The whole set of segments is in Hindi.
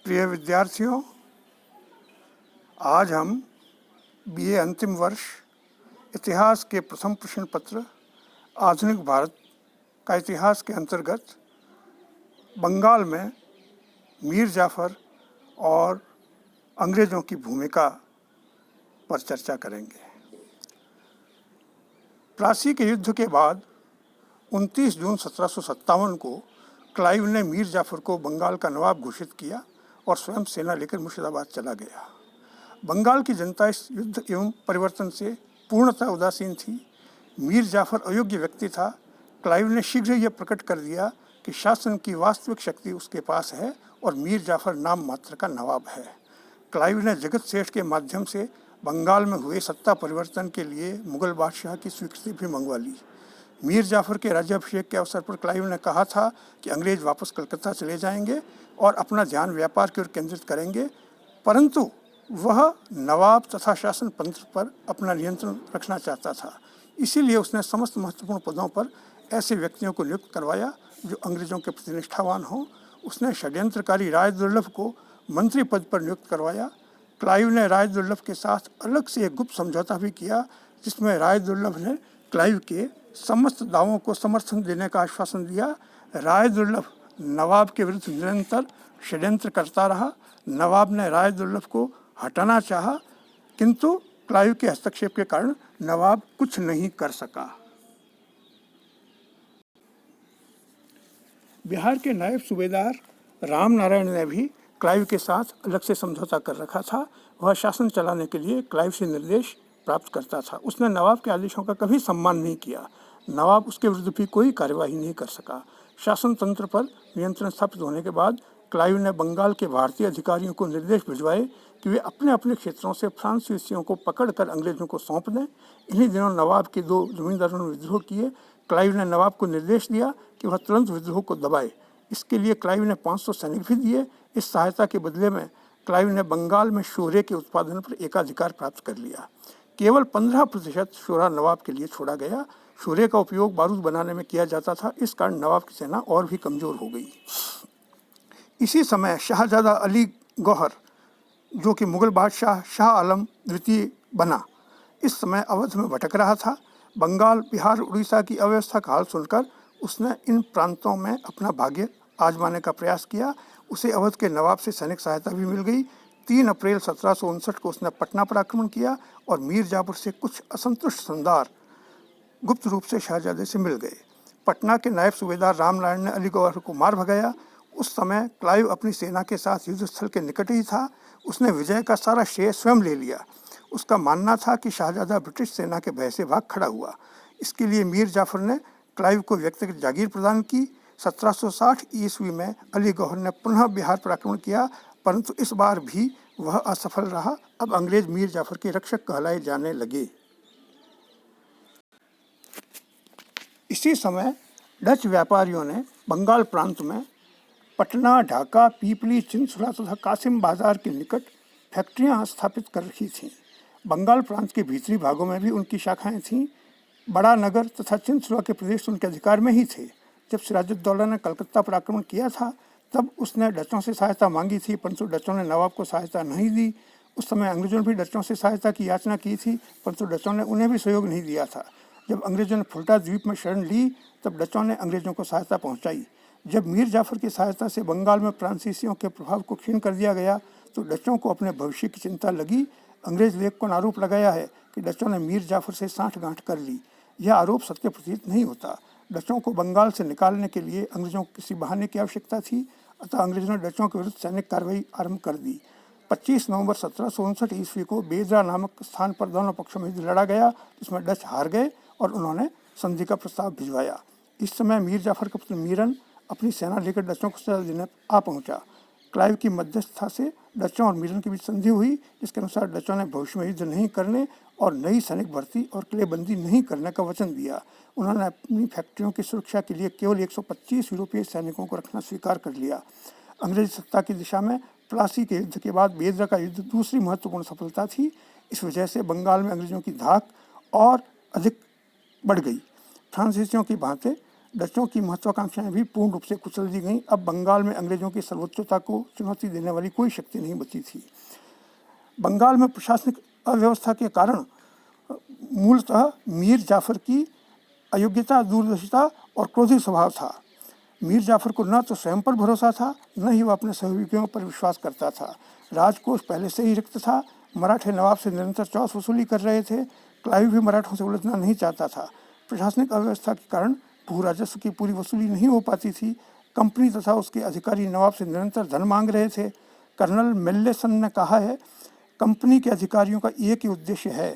प्रिय विद्यार्थियों, आज हम बीए अंतिम वर्ष इतिहास के प्रथम प्रश्न पत्र आधुनिक भारत का इतिहास के अंतर्गत बंगाल में मीर जाफर और अंग्रेज़ों की भूमिका पर चर्चा करेंगे। प्लासी के युद्ध के बाद 29 जून 1757 को क्लाइव ने मीर जाफर को बंगाल का नवाब घोषित किया और स्वयं सेना लेकर मुर्शिदाबाद चला गया। बंगाल की जनता इस युद्ध एवं परिवर्तन से पूर्णतः उदासीन थी। मीर जाफर अयोग्य व्यक्ति था। क्लाइव ने शीघ्र यह प्रकट कर दिया कि शासन की वास्तविक शक्ति उसके पास है और मीर जाफर नाम मात्र का नवाब है। क्लाइव ने जगत सेठ के माध्यम से बंगाल में हुए सत्ता परिवर्तन के लिए मुगल बादशाह की स्वीकृति भी मंगवा ली। मीर जाफर के राज्याभिषेक के अवसर पर क्लाइव ने कहा था कि अंग्रेज वापस कलकत्ता चले जाएंगे और अपना ध्यान व्यापार की ओर केंद्रित करेंगे, परंतु वह नवाब तथा शासन तंत्र पर अपना नियंत्रण रखना चाहता था। इसीलिए उसने समस्त महत्वपूर्ण पदों पर ऐसे व्यक्तियों को नियुक्त करवाया जो अंग्रेजों के प्रति निष्ठावान हों। उसने षड्यंत्रकारी राय दुर्लभ को मंत्री पद पर नियुक्त करवाया। क्लाइव ने राय दुर्लभ के साथ अलग से एक गुप्त समझौता भी किया, जिसमें राय दुर्लभ ने क्लाइव के समस्त दावों को समर्थन देने का आश्वासन दिया। राय दुर्लभ नवाब के विरुद्ध निरंतर षड्यंत्र करता रहा। नवाब ने राय दुर्लभ को हटाना चाहा, किंतु क्लाइव के हस्तक्षेप के कारण नवाब कुछ नहीं कर सका। बिहार के नायब सूबेदार राम नारायण ने भी क्लाइव के साथ अलग से समझौता कर रखा था। वह शासन चलाने के लिए क्लाइव से निर्देश प्राप्त करता था। उसने नवाब के आदेशों का कभी सम्मान नहीं किया। नवाब उसके विरुद्ध भी कोई कार्यवाही नहीं कर सका। शासन तंत्र पर नियंत्रण स्थापित होने के बाद क्लाइव ने बंगाल के भारतीय अधिकारियों को निर्देश भिजवाए कि वे अपने अपने क्षेत्रों से फ्रांसीसियों को पकड़कर अंग्रेजों को सौंप दें। इन्हीं दिनों नवाब के 2 जमींदारों ने विद्रोह किए। क्लाइव ने नवाब को निर्देश दिया कि वह तुरंत विद्रोह को दबाए। इसके लिए क्लाइव ने 500 सैनिक भी दिए। इस सहायता के बदले में क्लाइव ने बंगाल में शोरे के उत्पादन पर एकाधिकार प्राप्त कर लिया। केवल 15% शोरा नवाब के लिए छोड़ा गया। शोरे का उपयोग बारूद बनाने में किया जाता था। इस कारण नवाब की सेना और भी कमजोर हो गई। इसी समय शाहजादा अली गौहर, जो कि मुगल बादशाह शाह आलम द्वितीय बना, इस समय अवध में भटक रहा था। बंगाल, बिहार, उड़ीसा की अव्यवस्था का हाल सुनकर उसने इन प्रांतों में अपना भाग्य आजमाने का प्रयास किया। उसे अवध के नवाब से सैनिक सहायता भी मिल गई। 3 अप्रैल 1759 को उसने पटना पर आक्रमण किया और मीर जाफर से कुछ असंतुष्ट सरदार गुप्त रूप से शाहजादे से मिल गए। पटना के नायब सूबेदार राम नारायण ने अली गौहर को मार भगाया। उस समय क्लाइव अपनी सेना के साथ युद्ध स्थल के निकट ही था। उसने विजय का सारा श्रेय स्वयं ले लिया। उसका मानना था कि शाहजादा ब्रिटिश सेना के भय से भाग खड़ा हुआ। इसके लिए मीर जाफर ने क्लाइव को व्यक्तिगत जागीर प्रदान की। 1760 ईस्वी में अली गौहर ने पुनः बिहार पर आक्रमण किया, परंतु इस बार भी वह असफल रहा। अब अंग्रेज मीर जाफर के रक्षक कहलाए जाने लगे। इसी समय डच व्यापारियों ने बंगाल प्रांत में पटना, ढाका, पीपली, चिंसुला तथा कासिम बाजार के निकट फैक्ट्रियां स्थापित कर रखी थीं। बंगाल प्रांत के भीतरी भागों में भी उनकी शाखाएं थीं। बड़ा नगर तथा चिंसुला के प्रदेश उनके अधिकार में ही थे। जब सिराजुद्दौला ने कलकत्ता पर आक्रमण किया था, तब उसने डचों से सहायता मांगी थी, परंतु डचों ने नवाब को सहायता नहीं दी। उस समय अंग्रेजों ने भी डचों से सहायता की याचना की थी, परंतु डचों ने उन्हें भी सहयोग नहीं दिया था। जब अंग्रेजों ने फुल्टा द्वीप में शरण ली, तब डचों ने अंग्रेजों को सहायता पहुंचाई। जब मीर जाफर की सहायता से बंगाल में फ्रांसीसियों के प्रभाव को क्षीण कर दिया गया, तो डचों को अपने भविष्य की चिंता लगी। अंग्रेज लेखकों ने आरोप लगाया है कि डचों ने मीर जाफर से साठगांठ कर ली। यह आरोप सत्य प्रतीत नहीं होता। डचों को बंगाल से निकालने के लिए अंग्रेजों को किसी बहाने की आवश्यकता थी, अतः अंग्रेजों ने डचों के विरुद्ध सैनिक कार्रवाई आरंभ कर दी। 25 नवंबर 1759 ईस्वी को बेदरा नामक स्थान पर दोनों पक्षों में युद्ध लड़ा गया, जिसमें डच हार गए और उन्होंने संधि का प्रस्ताव भिजवाया। इस समय मीर जाफर का पुत्र मीरन अपनी सेना लेकर डचों को सजा देने आ पहुंचा। क्लाइव की मध्यस्थता से डचों और मीरन के बीच संधि हुई, जिसके अनुसार डचों ने भविष्य में युद्ध नहीं करने और नई सैनिक भर्ती और किलेबंदी नहीं करने का वचन दिया। उन्होंने अपनी फैक्ट्रियों की सुरक्षा के लिए केवल 125 यूरोपीय सैनिकों को रखना स्वीकार कर लिया। अंग्रेज सत्ता की दिशा में प्लासी के युद्ध के बाद बेदरा का युद्ध दूसरी महत्वपूर्ण सफलता थी। इस वजह से बंगाल में अंग्रेजों की धाक और अधिक बढ़ गई। फ्रांसीसियों की भांति डचों की महत्वाकांक्षाएं भी पूर्ण रूप से कुचल दी गईं। अब बंगाल में अंग्रेजों की सर्वोच्चता को चुनौती देने वाली कोई शक्ति नहीं बची थी। बंगाल में प्रशासनिक अव्यवस्था के कारण मूलतः मीर जाफर की अयोग्यता, दूरदर्शिता और क्रोधी स्वभाव था। मीर जाफर को न तो स्वयं पर भरोसा था, न ही वह अपने सहयोगियों पर विश्वास करता था। राजकोष पहले से ही रिक्त था। मराठे नवाब से निरंतर चौथ वसूली कर रहे थे। क्लाइव भी मराठों से उलझना नहीं चाहता था। प्रशासनिक अव्यवस्था के कारण भू राजस्व की पूरी वसूली नहीं हो पाती थी। कंपनी तथा उसके अधिकारी नवाब से निरंतर धन मांग रहे थे। कर्नल मेल्लेसन ने कहा है, कंपनी के अधिकारियों का एक ही उद्देश्य है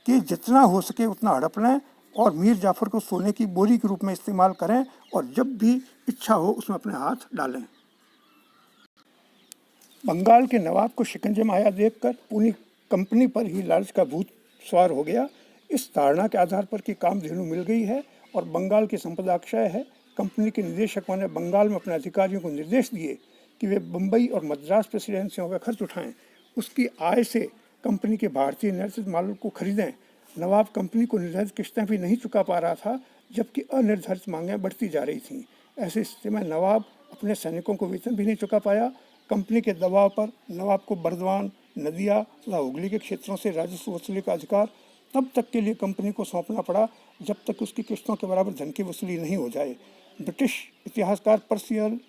कि जितना हो सके उतना हड़प लें और मीर जाफर को सोने की बोरी के रूप में इस्तेमाल करें और जब भी इच्छा हो उसमें अपने हाथ डालें। बंगाल के नवाब को शिकंजे में आया देखकर पूरी कंपनी पर ही लालच का भूत सवार हो गया। इस धारणा के आधार पर कि कामधेनु मिल गई है और बंगाल की संपदा अक्षय है, कंपनी के निदेशकों ने बंगाल में अपने अधिकारियों को निर्देश दिए कि वे बम्बई और मद्रास प्रेसिडेंसियों का खर्च उठाएं। उसकी आय से कंपनी के भारतीय निर्यातित माल को खरीदें। नवाब कंपनी को निर्धारित किस्तें भी नहीं चुका पा रहा था, जबकि अनिर्धारित मांगें बढ़ती जा रही थीं। ऐसी स्थिति में नवाब अपने सैनिकों को वेतन भी नहीं चुका पाया। कंपनी के दबाव पर नवाब को बर्दवान, नदिया तथा हुगली के क्षेत्रों से राजस्व वसूली का अधिकार तब तक के लिए कंपनी को सौंपना पड़ा जब तक उसकी किस्तों के बराबर धन की वसूली नहीं हो जाए। ब्रिटिश इतिहासकार पर्सियल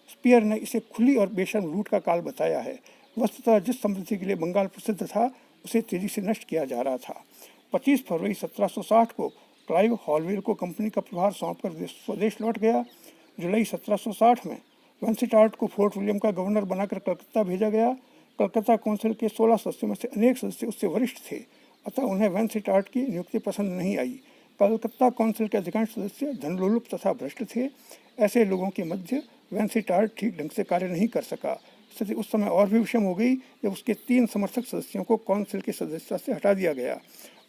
स्पीयर ने इसे खुली और बेशर्म लूट का काल बताया है। वस्तुतः जिस समृद्धि के लिए बंगाल प्रसिद्ध था, उसे तेजी से नष्ट किया जा रहा था। 25 फरवरी 1760 को क्लाइव हॉलवेल को कंपनी का प्रभार सौंपकर स्वदेश लौट गया। जुलाई 1760 में वेंसिटार्ट को फोर्ट विलियम का गवर्नर बनाकर कलकत्ता भेजा गया। कलकत्ता काउंसिल के 16 सदस्यों में से अनेक सदस्य उससे वरिष्ठ थे, अतः उन्हें वेंसिटार्ट की नियुक्ति पसंद नहीं आई। कलकत्ता काउंसिल के अधिकांश सदस्य धनलोलुप तथा भ्रष्ट थे। ऐसे लोगों के मध्य वेंसिटार्ट ठीक ढंग से कार्य नहीं कर सका। स्थिति उस समय और भी विषम हो गई जब उसके 3 समर्थक सदस्यों को काउंसिल की सदस्यता से हटा दिया गया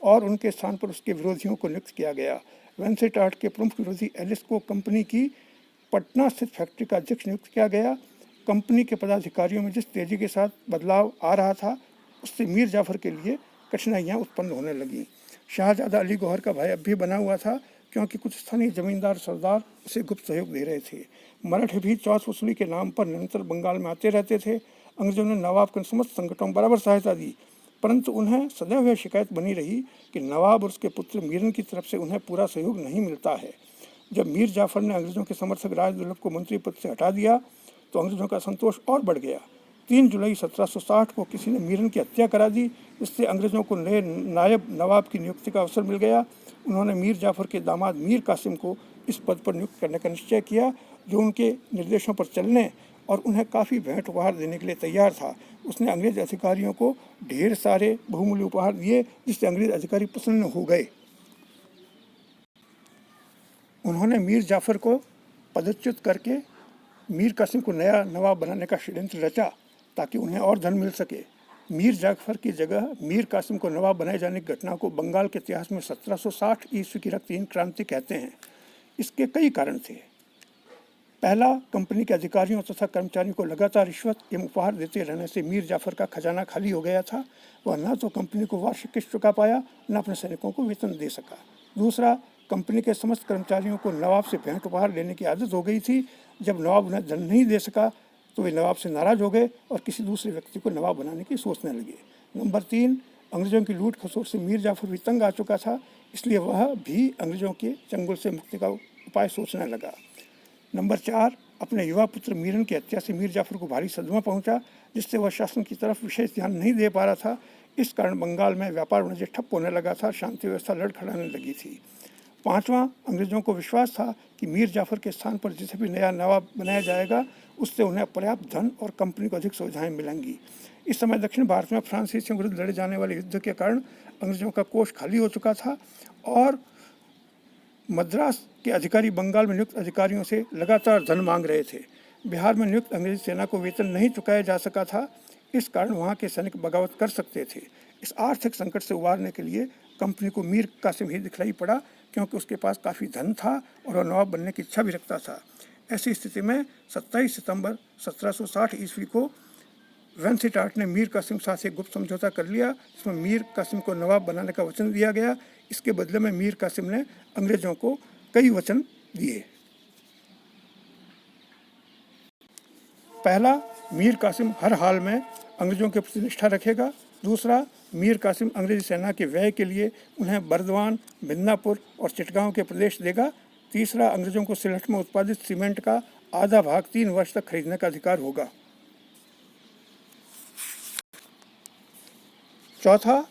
और उनके स्थान पर उसके विरोधियों को नियुक्त किया गया। वेंसिटार्ट के प्रमुख विरोधी एलिस को कंपनी की पटना स्थित फैक्ट्री का अध्यक्ष नियुक्त किया गया। कंपनी के पदाधिकारियों में जिस तेजी के साथ बदलाव आ रहा था, उससे मीर जाफर के लिए कठिनाइयां उत्पन्न होने लगीं। शाहजादा अली गौहर का भय अब भी बना हुआ था, क्योंकि कुछ स्थानीय जमींदार सरदार उसे गुप्त सहयोग दे रहे थे। मराठे भी चौथ वसूली के नाम पर निरंतर बंगाल में आते रहते थे। अंग्रेजों ने नवाब के समस्त संकटों बराबर सहायता दी, परंतु उन्हें सदैव यह शिकायत बनी रही कि नवाब और उसके पुत्र मीरन की तरफ से उन्हें पूरा सहयोग नहीं मिलता है। जब मीर जाफर ने अंग्रेजों के समर्थक राजदुर्लभ को मंत्री पद से हटा दिया तो अंग्रेजों का संतोष और बढ़ गया। 3 जुलाई 1760 को किसी ने मीरन की हत्या करा दी, जिससे अंग्रेजों को नए नायब नवाब की नियुक्ति का अवसर मिल गया। उन्होंने मीर जाफर के दामाद मीर कासिम को इस पद पर नियुक्त करने का निश्चय किया, जो उनके निर्देशों पर चलने और उन्हें काफ़ी भेंट उपहार देने के लिए तैयार था। उसने अंग्रेज अधिकारियों को ढेर सारे बहुमूल्य उपहार दिए, जिससे अंग्रेज अधिकारी प्रसन्न हो गए। उन्होंने मीर जाफर को पदच्युत करके मीर कासिम को नया नवाब बनाने का षड्यंत्र रचा ताकि उन्हें और धन मिल सके। मीर जाफर की जगह मीर कासिम को नवाब बनाए जाने की घटना को बंगाल के इतिहास में 1760 ईस्वी की रक्तहीन क्रांति कहते हैं। इसके कई कारण थे। पहला, कंपनी के अधिकारियों तथा कर्मचारियों को लगातार रिश्वत एवं उपहार देते रहने से मीर जाफर का खजाना खाली हो गया था। वह न तो कंपनी को वार्षिक किस्त चुका पाया, न अपने सैनिकों को वेतन दे सका। दूसरा, कंपनी के समस्त कर्मचारियों को नवाब से भेंट उपहार लेने की आदत हो गई थी। जब नवाब उन्हें धन नहीं दे सका तो वे नवाब से नाराज हो गए और किसी दूसरे व्यक्ति को नवाब बनाने की सोचने लगे। नंबर 3, अंग्रेजों की लूट खसोट से मीर जाफर भी तंग आ चुका था, इसलिए वह भी अंग्रेजों के चंगुल से मुक्ति का उपाय सोचने लगा। नंबर 4, अपने युवा पुत्र मीरन की हत्या से मीर जाफर को भारी सदमा पहुंचा, जिससे वह शासन की तरफ विशेष ध्यान नहीं दे पा रहा था। इस कारण बंगाल में व्यापार वाणिज्य ठप होने लगा था, शांति व्यवस्था लड़खड़ाने लगी थी। 5वां, अंग्रेजों को विश्वास था कि मीर जाफर के स्थान पर जिसे भी नया नवाब बनाया जाएगा, उससे उन्हें पर्याप्त धन और कंपनी को अधिक सुविधाएं मिलेंगी। इस समय दक्षिण भारत में फ्रांसीसियों विरुद्ध लड़े जाने वाले युद्ध के कारण अंग्रेजों का कोष खाली हो चुका था और मद्रास के अधिकारी बंगाल में नियुक्त अधिकारियों से लगातार धन मांग रहे थे। बिहार में नियुक्त अंग्रेजी सेना को वेतन नहीं चुकाया जा सका था, इस कारण वहाँ के सैनिक बगावत कर सकते थे। इस आर्थिक संकट से उबारने के लिए कंपनी को मीर कासिम ही दिखलाई पड़ा, क्योंकि उसके पास काफ़ी धन था और वह नवाब बनने की इच्छा भी रखता था। ऐसी स्थिति में 27 सितंबर 1760 ईस्वी को वेंसिटार्ट ने मीर कासिम साथ एक गुप्त समझौता कर लिया, जिसमें मीर कासिम को नवाब बनाने का वचन दिया गया। इसके बदले में मीर कासिम ने अंग्रेजों को कई वचन दिए। पहला, मीर कासिम हर हाल में अंग्रेजों के प्रति निष्ठा रखेगा। दूसरा, मीर कासिम अंग्रेजी सेना के व्यय के लिए उन्हें बर्दवान, मिदनापुर और चिटगांव के प्रदेश देगा। तीसरा, अंग्रेजों को सिलहट में उत्पादित सीमेंट का आधा भाग 3 वर्ष तक खरीदने का अधिकार होगा। चौथा,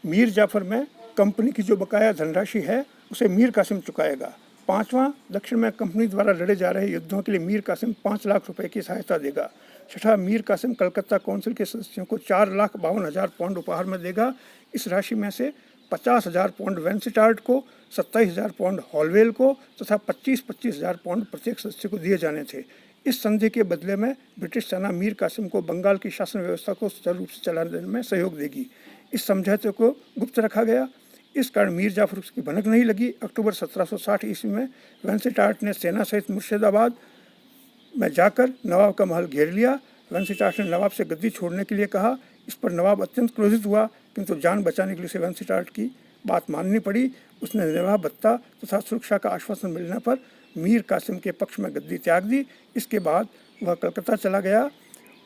मीर जाफर में कंपनी की जो बकाया धनराशि है उसे मीर कासिम चुकाएगा। पांचवा, दक्षिण में कंपनी द्वारा लड़े जा रहे युद्धों के लिए मीर कासिम 5 लाख रुपए की सहायता देगा। छठा, मीर कासिम कलकत्ता काउंसिल के सदस्यों को 4,52,000 पाउंड उपहार में देगा। इस राशि में से 50,000 पाउंड वेंसिटार्ट को, 27,000 पाउंड हॉलवेल को तथा 25,000 पाउंड प्रत्येक सदस्य को दिए जाने थे। इस संधि के बदले में ब्रिटिश सेना मीर कासिम को बंगाल की शासन व्यवस्था को सुचारू रूप से चलाने में सहयोग देगी। इस समझौते को गुप्त रखा गया। इस कारण मीर जाफर की भनक नहीं लगी। अक्टूबर 1760 ईस्वी में वेंसिटार्ट ने सेना सहित मुर्शिदाबाद में जाकर नवाब का महल घेर लिया। वेंसिटार्ट ने नवाब से गद्दी छोड़ने के लिए कहा। इस पर नवाब अत्यंत क्रोधित हुआ, किंतु जान बचाने के लिए उसे वेंसिटार्ट की बात माननी पड़ी। उसने निर्वाह भत्ता तथा सुरक्षा का आश्वासन मिलने पर मीर कासिम के पक्ष में गद्दी त्याग दी। इसके बाद वह कलकत्ता चला गया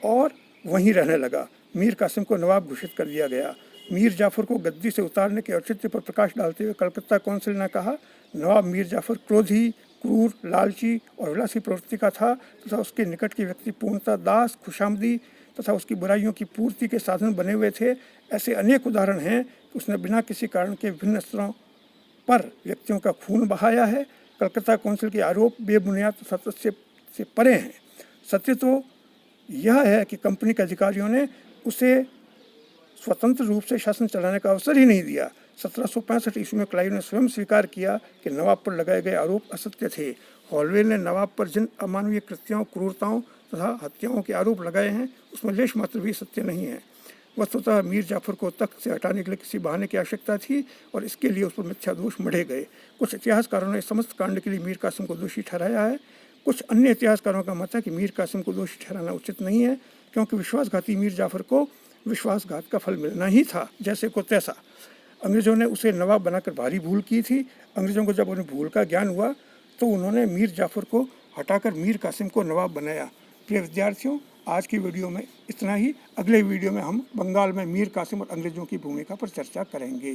और वहीं रहने लगा। मीर कासिम को नवाब घोषित कर दिया गया। मीर जाफर को गद्दी से उतारने के औचित्य पर प्रकाश डालते हुए कलकत्ता काउंसिल ने कहा, नवाब मीर जाफर क्रोधी, क्रूर, लालची और विलासी प्रवृत्ति का था तथा उसके निकट के व्यक्ति पूर्णतः दास, खुशामदी तथा उसकी बुराइयों की पूर्ति के साधन बने हुए थे। ऐसे अनेक उदाहरण हैं कि उसने बिना किसी कारण के विभिन्न स्तरों पर व्यक्तियों का खून बहाया है। कलकत्ता काउंसिल के आरोप बेबुनियाद तथा तथ्य से परे हैं। सत्य तो यह है कि कंपनी के अधिकारियों ने उसे स्वतंत्र रूप से शासन चलाने का अवसर ही नहीं दिया। 1765 ईस्वी में क्लाइव ने स्वयं स्वीकार किया कि नवाब पर लगाए गए आरोप असत्य थे। हॉलवेल ने नवाब पर जिन अमानवीय कृत्यों, क्रूरताओं तथा हत्याओं के आरोप लगाए हैं उसमें लेश मात्र भी सत्य नहीं है। वस्तुतः मीर जाफर को तख्त से हटाने के लिए किसी बहाने की आवश्यकता थी और इसके लिए उस पर मिथ्या दोष मढ़े गए। कुछ इतिहासकारों ने समस्त कांड के लिए मीर कासिम को दोषी ठहराया है। कुछ अन्य इतिहासकारों का मत है कि मीर कासिम को दोषी ठहराना उचित नहीं है, क्योंकि विश्वासघाती मीर जाफर को विश्वासघात का फल मिलना ही था। जैसे को तैसा अंग्रेजों ने उसे नवाब बनाकर भारी भूल की थी। अंग्रेजों को जब उन्हें भूल का ज्ञान हुआ तो उन्होंने मीर जाफर को हटाकर मीर कासिम को नवाब बनाया। प्रिय विद्यार्थियों, आज की वीडियो में इतना ही। अगले वीडियो में हम बंगाल में मीर कासिम और अंग्रेजों की भूमिका पर चर्चा करेंगे।